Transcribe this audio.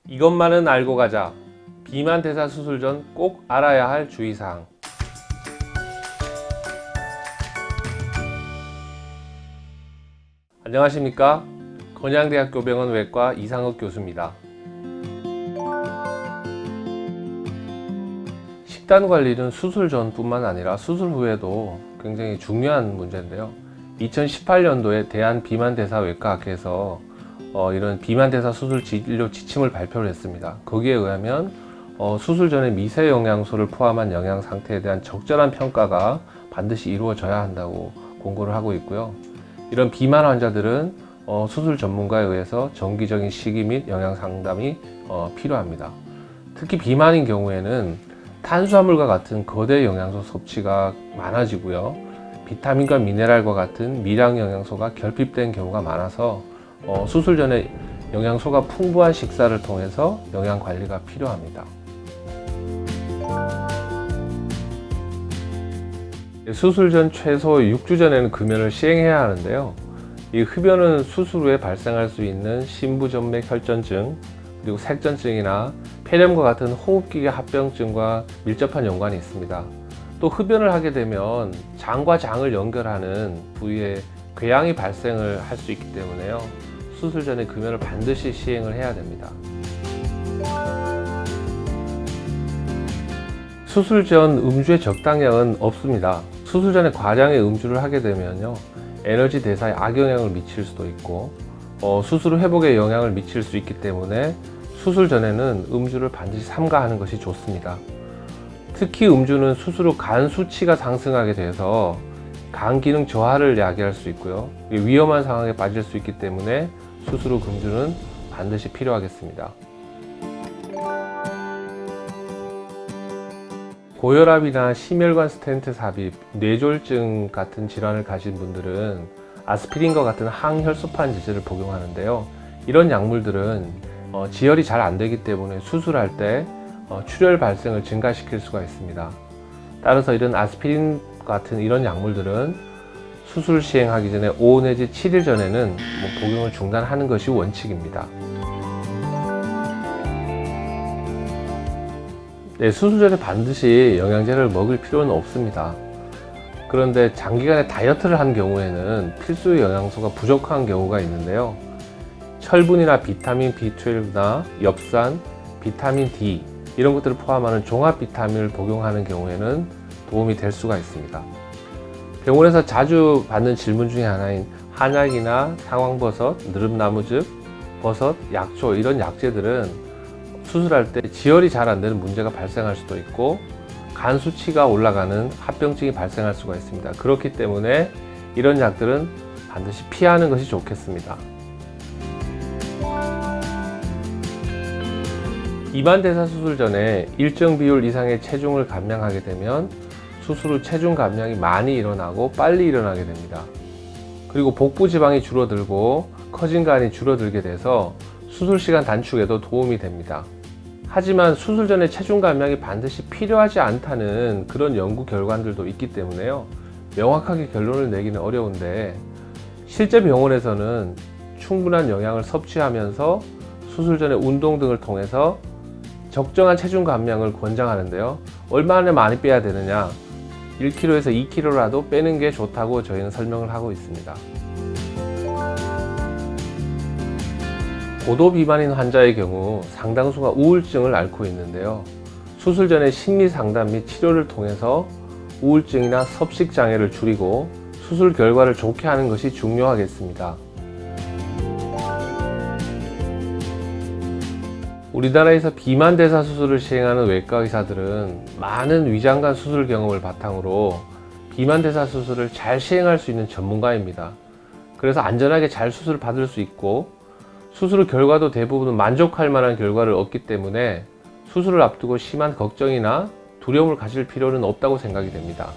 이것만은 알고 가자. 비만 대사 수술 전 꼭 알아야 할 주의사항. 안녕하십니까? 건양대학교 병원 외과 이상욱 교수입니다. 식단 관리는 수술 전뿐만 아니라 수술 후에도 굉장히 중요한 문제인데요. 2018년도에 대한비만대사외과학회에서 이런 비만대사 수술 진료 지침을 발표를 했습니다. 거기에 의하면 수술 전에 미세 영양소를 포함한 영양 상태에 대한 적절한 평가가 반드시 이루어져야 한다고 공고를 하고 있고요. 이런 비만 환자들은 수술 전문가에 의해서 정기적인 식이 및 영양 상담이 필요합니다. 특히 비만인 경우에는 탄수화물과 같은 거대 영양소 섭취가 많아지고요. 비타민과 미네랄과 같은 미량 영양소가 결핍된 경우가 많아서 수술 전에 영양소가 풍부한 식사를 통해서 영양 관리가 필요합니다. 수술 전 최소 6주 전에는 금연을 시행해야 하는데요. 이 흡연은 수술 후에 발생할 수 있는 심부전맥 혈전증, 그리고 색전증이나 폐렴과 같은 호흡기계 합병증과 밀접한 연관이 있습니다. 또 흡연을 하게 되면 장과 장을 연결하는 부위에 궤양이 발생을 할 수 있기 때문에요. 수술 전에 금연을 반드시 시행을 해야 됩니다. 수술 전 음주의 적당량은 없습니다. 수술 전에 과량의 음주를 하게 되면요, 에너지 대사에 악영향을 미칠 수도 있고 수술 후 회복에 영향을 미칠 수 있기 때문에 수술 전에는 음주를 반드시 삼가하는 것이 좋습니다. 특히 음주는 수술 후 간 수치가 상승하게 돼서 간 기능 저하를 야기할 수 있고요, 위험한 상황에 빠질 수 있기 때문에 수술 후 금주는 반드시 필요하겠습니다. 고혈압이나 심혈관 스텐트 삽입, 뇌졸중 같은 질환을 가진 분들은 아스피린과 같은 항혈소판 제제를 복용하는데요. 이런 약물들은 지혈이 잘 안 되기 때문에 수술할 때 출혈 발생을 증가시킬 수가 있습니다. 따라서 이런 아스피린 같은 이런 약물들은 수술 시행하기 전에 5 내지 7일 전에는 복용을 중단하는 것이 원칙입니다. 네, 수술 전에 반드시 영양제를 먹을 필요는 없습니다. 그런데 장기간의 다이어트를 한 경우에는 필수 영양소가 부족한 경우가 있는데요. 철분이나 비타민 B12나 엽산, 비타민 D 이런 것들을 포함하는 종합 비타민을 복용하는 경우에는 도움이 될 수가 있습니다. 병원에서 자주 받는 질문 중에 하나인 한약이나 상황버섯, 느릅나무즙, 버섯, 약초 이런 약재들은 수술할 때 지혈이 잘 안 되는 문제가 발생할 수도 있고 간 수치가 올라가는 합병증이 발생할 수가 있습니다. 그렇기 때문에 이런 약들은 반드시 피하는 것이 좋겠습니다. 비만 대사 수술 전에 일정 비율 이상의 체중을 감량하게 되면 수술 후 체중 감량이 많이 일어나고 빨리 일어나게 됩니다. 그리고 복부 지방이 줄어들고 커진 간이 줄어들게 돼서 수술 시간 단축에도 도움이 됩니다. 하지만 수술 전에 체중 감량이 반드시 필요하지 않다는 그런 연구 결과들도 있기 때문에요, 명확하게 결론을 내기는 어려운데 실제 병원에서는 충분한 영양을 섭취하면서 수술 전에 운동 등을 통해서 적정한 체중 감량을 권장하는데요. 얼마나 많이 빼야 되느냐, 1kg에서 2kg라도 빼는 게 좋다고 저희는 설명을 하고 있습니다. 고도 비만인 환자의 경우 상당수가 우울증을 앓고 있는데요. 수술 전에 심리 상담 및 치료를 통해서 우울증이나 섭식 장애를 줄이고 수술 결과를 좋게 하는 것이 중요하겠습니다. 우리나라에서 비만 대사 수술을 시행하는 외과 의사들은 많은 위장관 수술 경험을 바탕으로 비만 대사 수술을 잘 시행할 수 있는 전문가입니다. 그래서 안전하게 잘 수술을 받을 수 있고 수술 후 결과도 대부분 만족할 만한 결과를 얻기 때문에 수술을 앞두고 심한 걱정이나 두려움을 가질 필요는 없다고 생각이 됩니다.